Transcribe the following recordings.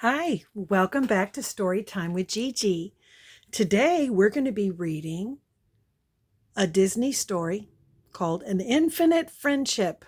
Hi, welcome back to Story Time with Gigi. Today we're going to be reading a Disney story called An Infinite Friendship.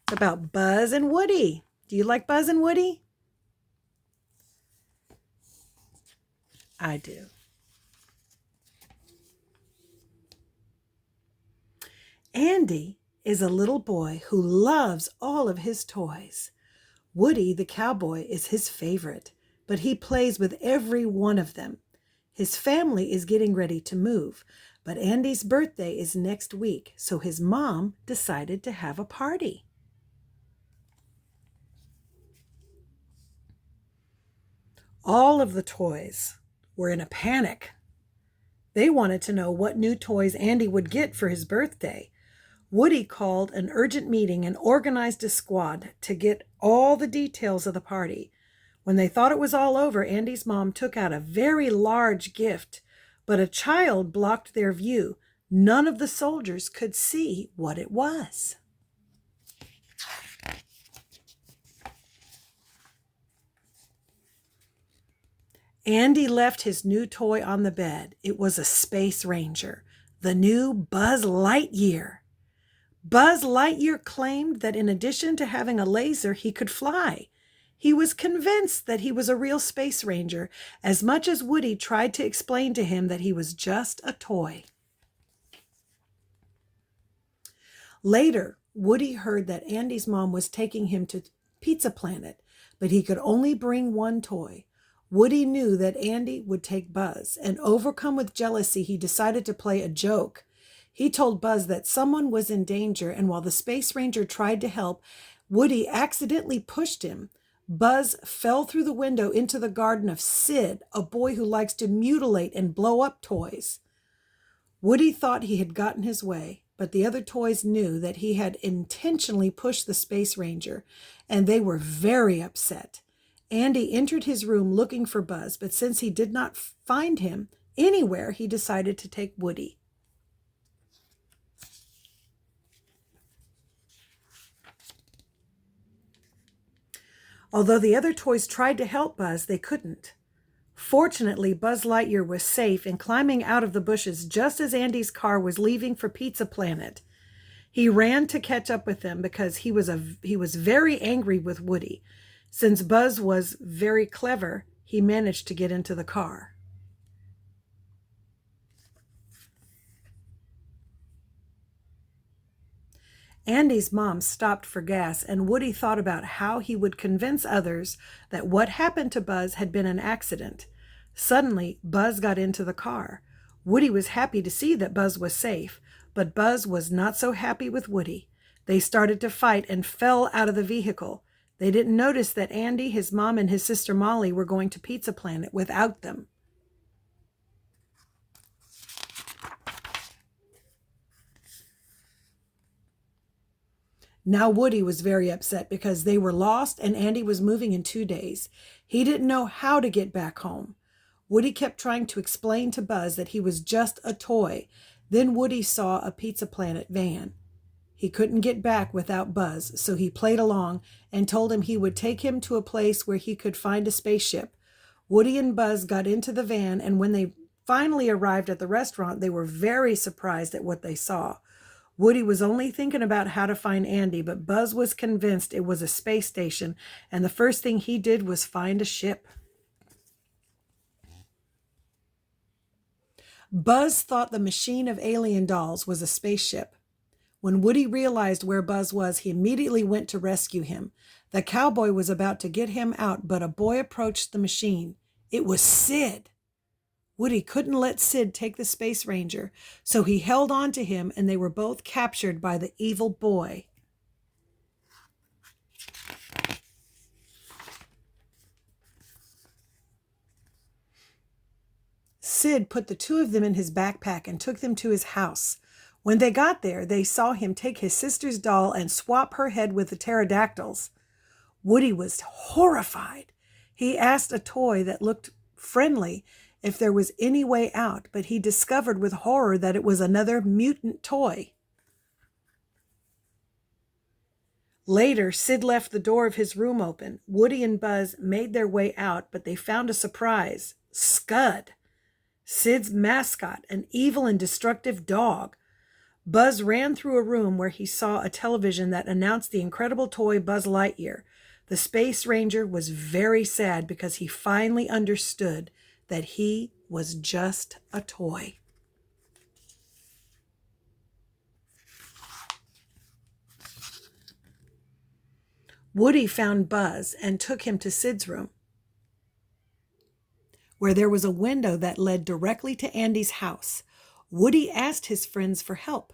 It's about Buzz and Woody. Do you like Buzz and Woody? I do. Andy is a little boy who loves all of his toys. Woody the cowboy is his favorite, but he plays with every one of them. His family is getting ready to move, but Andy's birthday is next week, so his mom decided to have a party. All of the toys were in a panic. They wanted to know what new toys Andy would get for his birthday. Woody called an urgent meeting and organized a squad to get all the details of the party. When they thought it was all over, Andy's mom took out a very large gift, but a child blocked their view. None of the soldiers could see what it was. Andy left his new toy on the bed. It was a Space Ranger, the new Buzz Lightyear. Buzz Lightyear claimed that in addition to having a laser, he could fly. He was convinced that he was a real Space Ranger, as much as Woody tried to explain to him that he was just a toy. Later, Woody heard that Andy's mom was taking him to Pizza Planet, but he could only bring one toy. Woody knew that Andy would take Buzz, and overcome with jealousy, he decided to play a joke. He told Buzz that someone was in danger, and while the Space Ranger tried to help, Woody accidentally pushed him. Buzz fell through the window into the garden of Sid, a boy who likes to mutilate and blow up toys. Woody thought he had gotten his way, but the other toys knew that he had intentionally pushed the Space Ranger, and they were very upset. Andy entered his room looking for Buzz, but since he did not find him anywhere, he decided to take Woody. Although the other toys tried to help Buzz, they couldn't. Fortunately, Buzz Lightyear was safe and climbing out of the bushes just as Andy's car was leaving for Pizza Planet. He ran to catch up with them because he was very angry with Woody. Since Buzz was very clever, he managed to get into the car. Andy's mom stopped for gas, and Woody thought about how he would convince others that what happened to Buzz had been an accident. Suddenly, Buzz got into the car. Woody was happy to see that Buzz was safe, but Buzz was not so happy with Woody. They started to fight and fell out of the vehicle. They didn't notice that Andy, his mom, and his sister Molly were going to Pizza Planet without them. Now Woody was very upset because they were lost and Andy was moving in 2 days. He didn't know how to get back home. Woody kept trying to explain to Buzz that he was just a toy. Then Woody saw a Pizza Planet van. He couldn't get back without Buzz, so he played along and told him he would take him to a place where he could find a spaceship. Woody and Buzz got into the van, and when they finally arrived at the restaurant, they were very surprised at what they saw. Woody was only thinking about how to find Andy, but Buzz was convinced it was a space station, and the first thing he did was find a ship. Buzz thought the machine of alien dolls was a spaceship. When Woody realized where Buzz was, he immediately went to rescue him. The cowboy was about to get him out, but a boy approached the machine. It was Sid. Woody couldn't let Sid take the Space Ranger, so he held on to him, and they were both captured by the evil boy. Sid put the two of them in his backpack and took them to his house. When they got there, they saw him take his sister's doll and swap her head with the pterodactyls. Woody was horrified. He asked a toy that looked friendly if there was any way out, but he discovered with horror that it was another mutant toy. Later, Sid left the door of his room open. Woody and Buzz made their way out, but they found a surprise. Scud, Sid's mascot, an evil and destructive dog. Buzz ran through a room where he saw a television that announced the incredible toy Buzz Lightyear. The Space Ranger was very sad because he finally understood that he was just a toy. Woody found Buzz and took him to Sid's room, where there was a window that led directly to Andy's house. Woody asked his friends for help,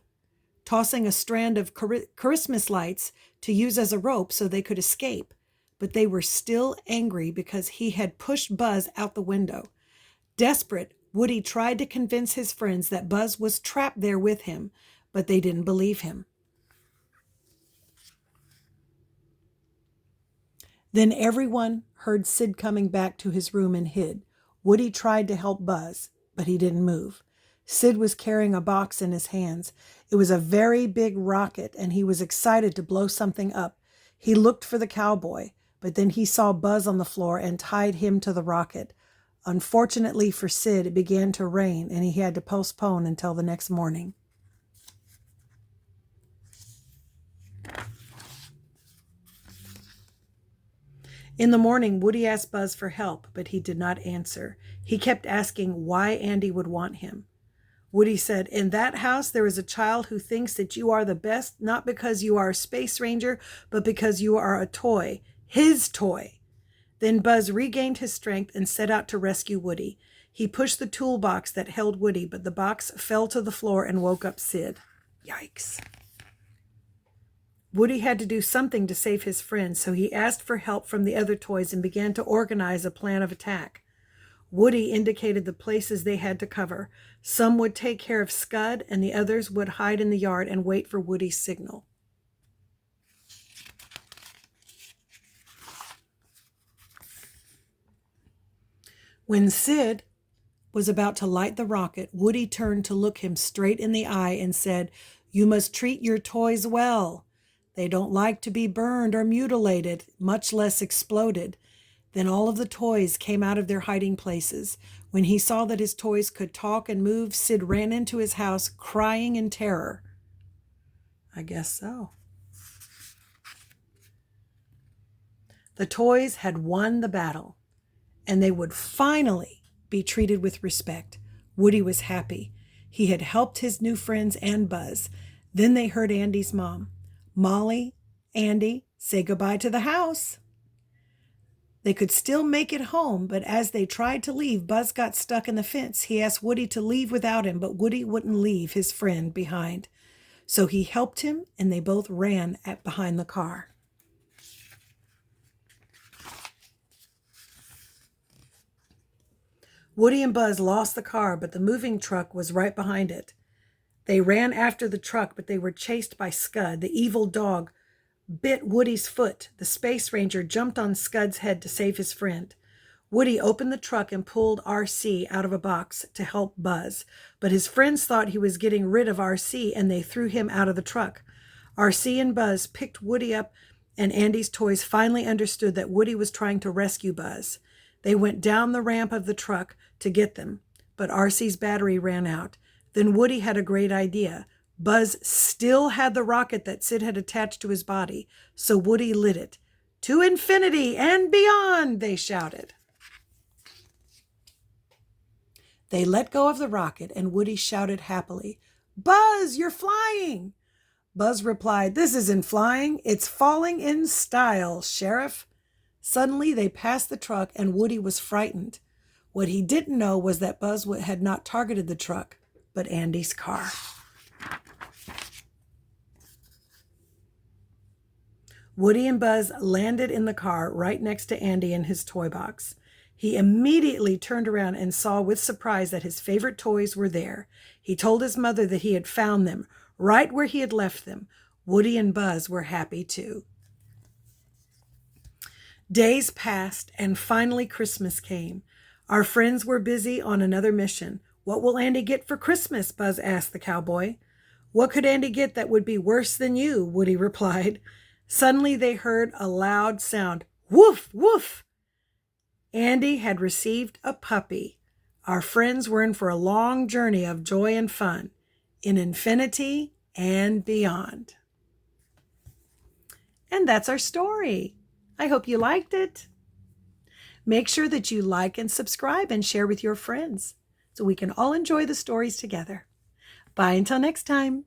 tossing a strand of Christmas lights to use as a rope so they could escape, but they were still angry because he had pushed Buzz out the window. Desperate, Woody tried to convince his friends that Buzz was trapped there with him, but they didn't believe him. Then everyone heard Sid coming back to his room and hid. Woody tried to help Buzz, but he didn't move. Sid was carrying a box in his hands. It was a very big rocket, and he was excited to blow something up. He looked for the cowboy, but then he saw Buzz on the floor and tied him to the rocket. Unfortunately for Sid, it began to rain, and he had to postpone until the next morning. In the morning, Woody asked Buzz for help, but he did not answer. He kept asking why Andy would want him. Woody said, "In that house, there is a child who thinks that you are the best, not because you are a space ranger, but because you are a toy, his toy." Then Buzz regained his strength and set out to rescue Woody. He pushed the toolbox that held Woody, but the box fell to the floor and woke up Sid. Yikes. Woody had to do something to save his friends, so he asked for help from the other toys and began to organize a plan of attack. Woody indicated the places they had to cover. Some would take care of Scud, and the others would hide in the yard and wait for Woody's signal. When Sid was about to light the rocket, Woody turned to look him straight in the eye and said, "You must treat your toys well. They don't like to be burned or mutilated, much less exploded." Then all of the toys came out of their hiding places. When he saw that his toys could talk and move, Sid ran into his house, crying in terror. I guess so. The toys had won the battle, and they would finally be treated with respect. Woody was happy. He had helped his new friends and Buzz. Then they heard Andy's mom, "Molly, Andy, say goodbye to the house." They could still make it home, but as they tried to leave, Buzz got stuck in the fence. He asked Woody to leave without him, but Woody wouldn't leave his friend behind. So he helped him, and they both ran behind the car. Woody and Buzz lost the car, but the moving truck was right behind it. They ran after the truck, but they were chased by Scud. The evil dog bit Woody's foot. The Space Ranger jumped on Scud's head to save his friend. Woody opened the truck and pulled RC out of a box to help Buzz, but his friends thought he was getting rid of RC, and they threw him out of the truck. RC and Buzz picked Woody up, and Andy's toys finally understood that Woody was trying to rescue Buzz. They went down the ramp of the truck to get them, but RC's battery ran out. Then Woody had a great idea. Buzz still had the rocket that Sid had attached to his body, so Woody lit it. "To infinity and beyond," they shouted. They let go of the rocket, and Woody shouted happily, "Buzz, you're flying!" Buzz replied, "This isn't flying, it's falling in style, Sheriff." Suddenly they passed the truck, and Woody was frightened. What he didn't know was that Buzz had not targeted the truck, but Andy's car. Woody and Buzz landed in the car right next to Andy and his toy box. He immediately turned around and saw with surprise that his favorite toys were there. He told his mother that he had found them right where he had left them. Woody and Buzz were happy too. Days passed, and finally Christmas came. Our friends were busy on another mission. "What will Andy get for Christmas?" Buzz asked the cowboy. "What could Andy get that would be worse than you?" Woody replied. Suddenly they heard a loud sound. Woof, woof! Andy had received a puppy. Our friends were in for a long journey of joy and fun in infinity and beyond. And that's our story. I hope you liked it. Make sure that you like and subscribe and share with your friends so we can all enjoy the stories together. Bye until next time.